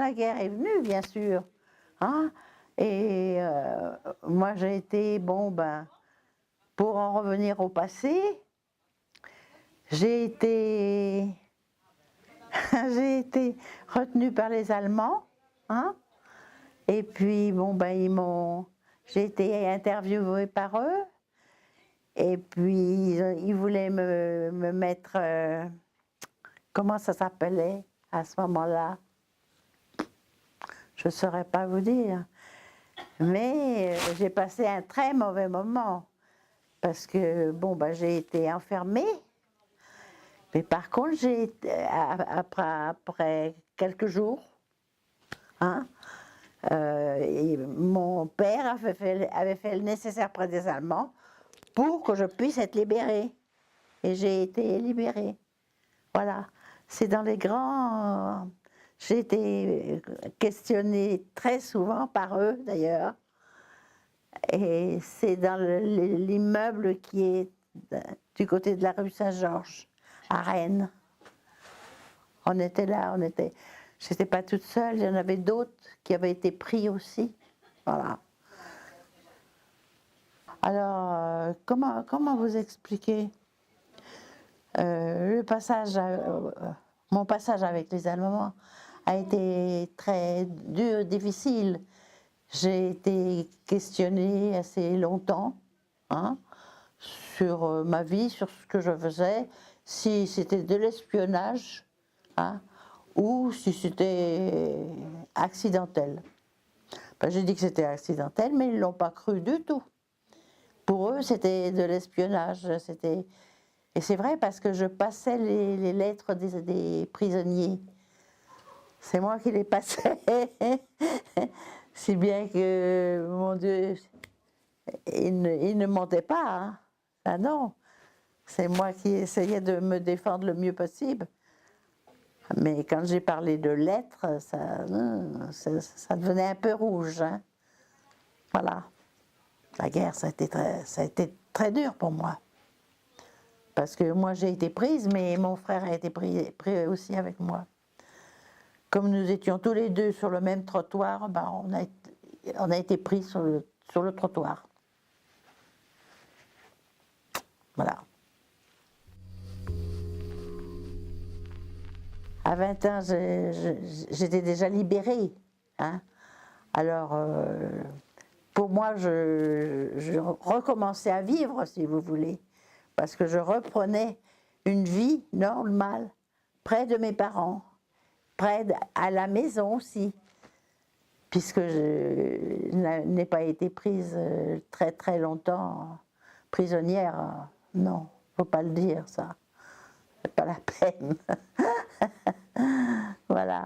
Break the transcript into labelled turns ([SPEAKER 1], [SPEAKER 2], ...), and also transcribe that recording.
[SPEAKER 1] la guerre est venue, bien sûr. Hein, et moi, j'ai été, bon, ben, pour en revenir au passé, j'ai été, j'ai été retenue par les Allemands. Hein, et puis, bon, ben, j'ai été interviewée par eux. Et puis, ils voulaient me mettre, comment ça s'appelait à ce moment-là? Je ne saurais pas vous dire. Mais j'ai passé un très mauvais moment. Parce que, bon, ben, j'ai été enfermée. Mais par contre, après quelques jours, hein, et mon père avait fait le nécessaire près des Allemands pour que je puisse être libérée. Et j'ai été libérée. Voilà. C'est dans les grands... J'ai été questionnée très souvent par eux, d'ailleurs. Et c'est dans l'immeuble qui est du côté de la rue Saint-Georges, à Rennes. On était là, je n'étais pas toute seule, il y en avait d'autres qui avaient été pris aussi. Voilà. Alors, comment vous expliquer mon passage avec les Allemands a été très dur, difficile. J'ai été questionnée assez longtemps, hein, sur ma vie, sur ce que je faisais, si c'était de l'espionnage, hein, ou si c'était accidentel. Ben, j'ai dit que c'était accidentel, mais ils ne l'ont pas cru du tout. Pour eux, c'était de l'espionnage. Et c'est vrai parce que je passais les lettres des prisonniers. C'est moi qui les passais. Si bien que, mon Dieu, ils ne mentaient pas. Hein. Ah non, c'est moi qui essayais de me défendre le mieux possible. Mais quand j'ai parlé de lettres, ça devenait un peu rouge. Hein. Voilà. La guerre, ça a été très dur pour moi. Parce que moi j'ai été prise, mais mon frère a été pris aussi avec moi. Comme nous étions tous les deux sur le même trottoir, ben on a été pris sur le trottoir. Voilà. À 20 ans, j'étais déjà libérée. Hein. Alors, pour moi, je recommençais à vivre, si vous voulez. Parce que je reprenais une vie normale, près de mes parents, à la maison aussi, puisque je n'ai pas été prise très très longtemps, prisonnière, non, faut pas le dire ça, c'est pas la peine. Voilà.